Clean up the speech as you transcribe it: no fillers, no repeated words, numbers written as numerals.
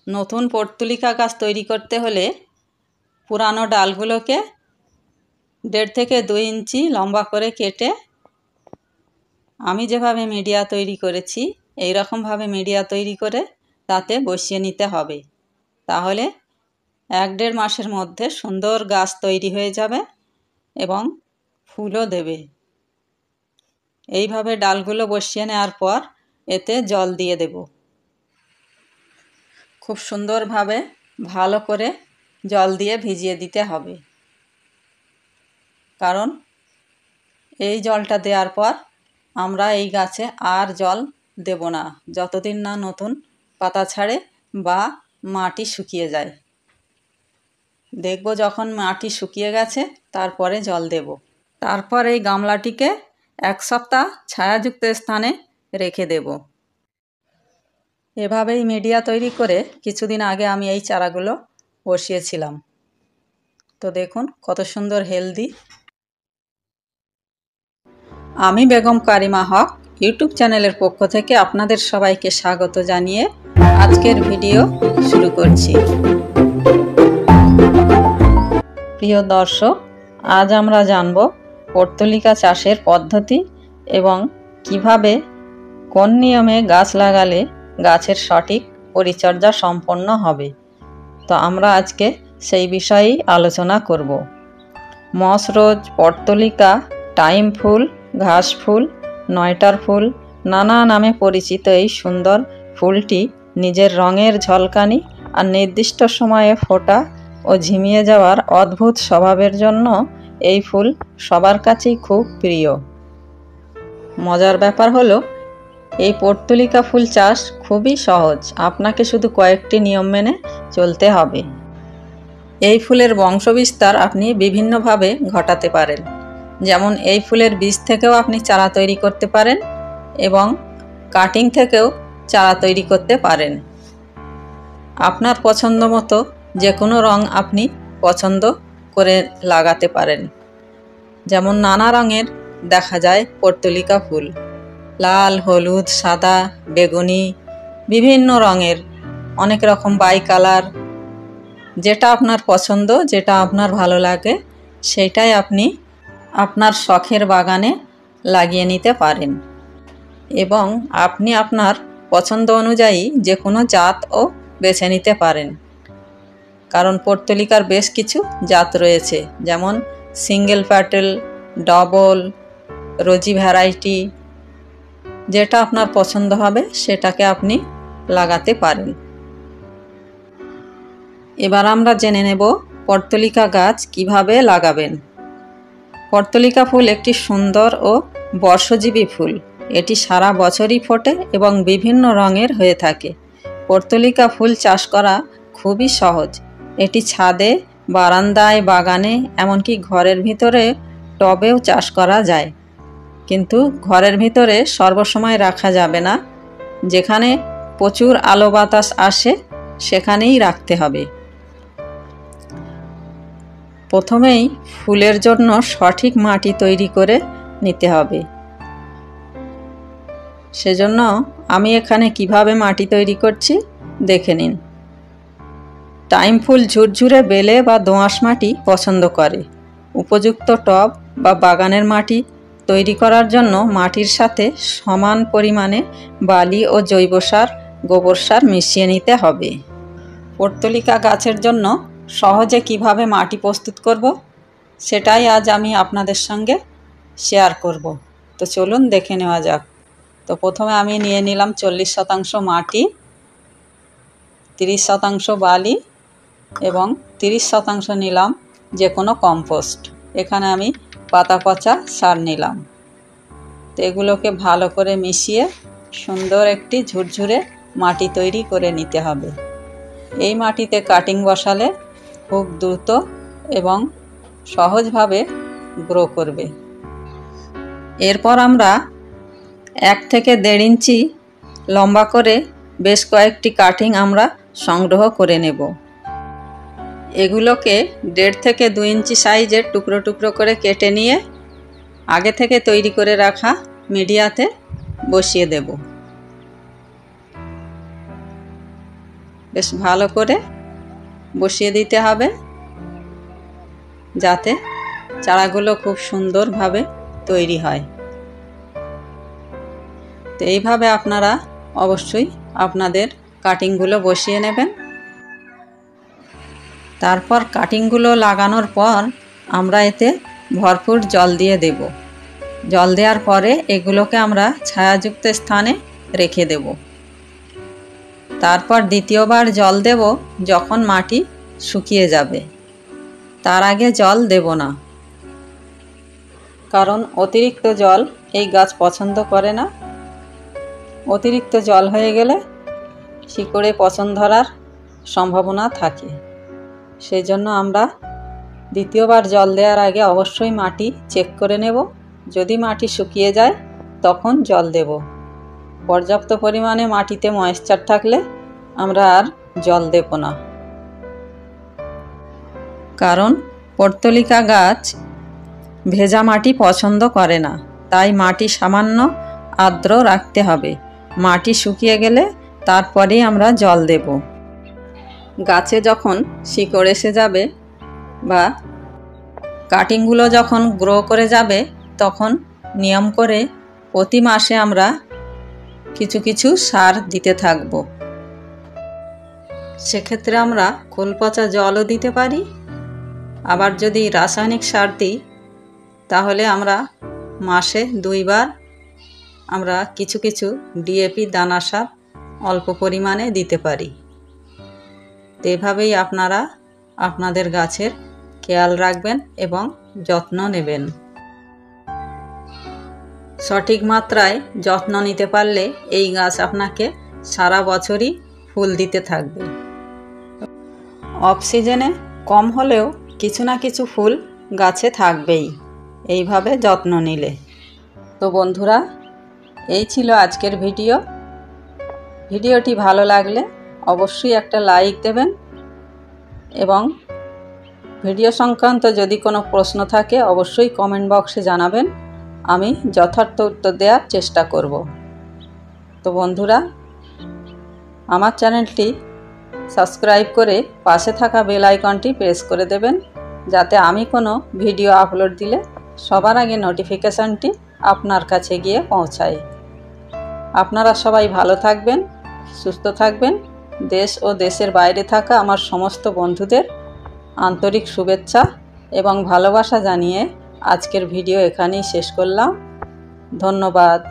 নতুন পর্তুলিকা গাছ তৈরি করতে হলে পুরানো ডালগুলোকে 1.5 থেকে 2 ইঞ্চি লম্বা করে কেটে আমি যেভাবে মিডিয়া তৈরি করেছি এই রকমভাবে মিডিয়া তৈরি করে তাতে বসিয়ে নিতে হবে। তাহলে 1-1.5 মাসের মধ্যে সুন্দর গাছ তৈরি হয়ে যাবে এবং ফুলও দেবে। এইভাবে ডালগুলো বসিয়ে নেওয়ার পর এতে জল দিয়ে দেব। খুব সুন্দরভাবে ভালো করে জল দিয়ে ভিজিয়ে দিতে হবে, কারণ এই জলটা দেওয়ার পর আমরা এই গাছে আর জল দেব না যতদিন না নতুন পাতা ছাড়ে বা মাটি শুকিয়ে যায়। দেখব যখন মাটি শুকিয়ে গেছে তারপরে জল দেব। তারপর এই গামলাটিকে 1 সপ্তাহ ছায়াযুক্ত স্থানে রেখে দেব। এভাবেই মিডিয়া তৈরি করে কিছুদিন আগে আমি এই চারাগুলো বসিয়েছিলাম। তো দেখুন কত সুন্দর হেলদি। আমি বেগম কারিমা হক ইউটিউব চ্যানেলের পক্ষ থেকে আপনাদের সবাইকে স্বাগত জানিয়ে আজকের ভিডিও শুরু করছি। প্রিয় দর্শক, আজ আমরা জানব পর্তুলিকা চাষের পদ্ধতি এবং কিভাবে কোন নিয়মে গাছ লাগালে গাছের সঠিক পরিচর্যা সম্পন্ন হবে। তো আমরা আজকে সেই বিষয়েই আলোচনা করব। মশরোজ, পর্তুলিকা, টাইম ফুল, ঘাস ফুল, 9টার ফুল নানা নামে পরিচিত এই সুন্দর ফুলটি নিজের রঙের ঝলকানি আর নির্দিষ্ট সময়ে ফোটা ও ঝিমিয়ে যাওয়ার অদ্ভুত স্বভাবের জন্য এই ফুল সবার কাছেই খুব প্রিয়। মজার ব্যাপার হলো এই পর্তুলিকা ফুল চাষ খুবই সহজ, আপনাকে শুধু কয়েকটি নিয়ম মেনে চলতে হবে। এই ফুলের বংশবিস্তার আপনি বিভিন্নভাবে ঘটাতে পারেন, যেমন এই ফুলের বীজ থেকেও আপনি চারা তৈরি করতে পারেন এবং কাটিং থেকেও চারা তৈরি করতে পারেন। আপনার পছন্দ মতো যে কোনো রং আপনি পছন্দ করে লাগাতে পারেন। যেমন নানা রঙের দেখা যায় পর্তুলিকা ফুল, লাল, হলুদ, সাদা, বেগুনি, বিভিন্ন রঙের, অনেক রকম বাই কালার। যেটা আপনার পছন্দ, যেটা আপনার ভালো লাগে সেটাই আপনি আপনার শখের বাগানে লাগিয়ে নিতে পারেন এবং আপনি আপনার পছন্দ অনুযায়ী যে কোনো জাতও বেছে নিতে পারেন, কারণ পর্তুলিকার বেশ কিছু জাত রয়েছে, যেমন সিঙ্গেল প্যাটেল, ডবল, রোজি ভ্যারাইটি। যেটা আপনার পছন্দ হবে সেটাকে আপনি লাগাতে পারেন। এবার আমরা জেনে নেব পর্তুলিকা গাছ কিভাবে লাগাবেন। পর্তুলিকা ফুল একটি সুন্দর ও বর্ষজীবী ফুল। এটি সারা বছরই ফোটে এবং বিভিন্ন রঙের হয়ে থাকে। পর্তুলিকা ফুল চাষ করা খুবই সহজ। এটি ছাদে, বারান্দায়, বাগানে, এমনকি ঘরের ভিতরে টবেও চাষ করা যায়। কিন্তু ঘরের ভিতরে সর্বসময় রাখা যাবে না, যেখানে প্রচুর আলো বাতাস আসে সেখানেই রাখতে হবে। প্রথমেই ফুলের জন্য সঠিক মাটি তৈরি করে নিতে হবে। সেজন্য আমি এখানে কিভাবে মাটি তৈরি করছি দেখে নিন। টাইম ফুল ঝুরঝুরে বেলে বা দোআঁশ মাটি পছন্দ করে। উপযুক্ত টব বা বাগানের মাটি তৈরি করার জন্য মাটির সাথে সমান পরিমাণে বালি ও জৈব সার, গোবর সার মিশিয়ে নিতে হবে। পর্তুলিকা গাছের জন্য সহজে কিভাবে মাটি প্রস্তুত করব সেটাই আজ আমি আপনাদের সঙ্গে শেয়ার করব। তো চলুন দেখে নেওয়া যাক। তো প্রথমে আমি নিয়ে নিলাম 40% মাটি, 30% বালি এবং 30% নিলাম যে কোনো কম্পোস্ট। এখানে আমি পাতা পচা সার নিলাম। তো এগুলোকে ভালো করে মিশিয়ে সুন্দর একটি ঝুরঝুরে মাটি তৈরি করে নিতে হবে। এই মাটিতে কাটিং বসালে খুব দ্রুত এবং সহজভাবে গ্রো করবে। এরপর আমরা 1 থেকে 1.5 ইঞ্চি লম্বা করে বেশ কয়েকটি কাটিং আমরা সংগ্রহ করে নেব। এগুলোকে 1.5 থেকে 2 ইঞ্চি সাইজের টুকরো টুকরো করে কেটে নিয়ে আগে থেকে তৈরি করে রাখা মিডিয়াতে বসিয়ে দেব। বেশ ভালো করে বসিয়ে দিতে হবে, যাতে চারাগুলো খুব সুন্দরভাবে তৈরি হয়। তো এইভাবে আপনারা অবশ্যই আপনাদের কাটিংগুলো বসিয়ে নেবেন। তারপর কাটিংগুলো লাগানোর পর আমরা এতে ভরপুর জল দিয়ে দেব। জল দেওয়ার পরে এগুলোকে আমরা ছায়াযুক্ত স্থানে রেখে দেব। তারপর দ্বিতীয়বার জল দেব যখন মাটি শুকিয়ে যাবে। তার আগে জল দেব না, কারণ অতিরিক্ত জল এই গাছ পছন্দ করে না। অতিরিক্ত জল হয়ে গেলে শিকড়ে পচন ধরার সম্ভাবনা থাকে। সেই জন্য আমরা দ্বিতীয়বার জল দেওয়ার আগে অবশ্যই মাটি চেক করে নেব। যদি মাটি শুকিয়ে যায় তখন জল দেব। পর্যাপ্ত পরিমাণে মাটিতে ময়েশ্চার থাকলে আমরা আর জল দেব না, কারণ পর্তুলিকা গাছ ভেজা মাটি পছন্দ করে না। তাই মাটি সামান্য আর্দ্র রাখতে হবে। মাটি শুকিয়ে গেলে তারপরেই আমরা জল দেব। গাছে যখন শিকড় এসে যাবে বা কাটিংগুলো যখন গ্রো করে যাবে, তখন নিয়ম করে প্রতি মাসে আমরা কিছু কিছু সার দিতে থাকব। সেক্ষেত্রে আমরা খোল পচা জলও দিতে পারি। আবার যদি রাসায়নিক সার দিই তাহলে আমরা মাসে 2 বার আমরা কিছু কিছু ডিএপি দানা সার অল্প পরিমাণে দিতে পারি। তো এভাবেই আপনারা আপনাদের গাছের খেয়াল রাখবেন এবং যত্ন নেবেন। সঠিক মাত্রায় যত্ন নিতে পারলে এই গাছ আপনাকে সারা বছরই ফুল দিতে থাকবে। অফ সিজনে কম হলেও কিছু না কিছু ফুল গাছে থাকবেই এইভাবে যত্ন নিলে। তো বন্ধুরা, এই ছিল আজকের ভিডিও। ভিডিওটি ভালো লাগলে অবশ্যই একটা লাইক দেবেন এবং ভিডিও সংক্রান্ত যদি কোনো প্রশ্ন থাকে অবশ্যই কমেন্ট বক্সে জানাবেন। আমি যথার্থ উত্তর দেওয়ার চেষ্টা করব। তো বন্ধুরা, আমার চ্যানেলটি সাবস্ক্রাইব করে পাশে থাকা বেল আইকনটি প্রেস করে দেবেন, যাতে আমি কোনো ভিডিও আপলোড দিলে সবার আগে নোটিফিকেশানটি আপনার কাছে গিয়ে পৌঁছায়। আপনারা সবাই ভালো থাকবেন, সুস্থ থাকবেন। দেশ ও দেশের বাইরে থাকা আমার সমস্ত বন্ধুদের আন্তরিক শুভেচ্ছা এবং ভালোবাসা জানিয়ে আজকের ভিডিও এখানেই শেষ করলাম। ধন্যবাদ।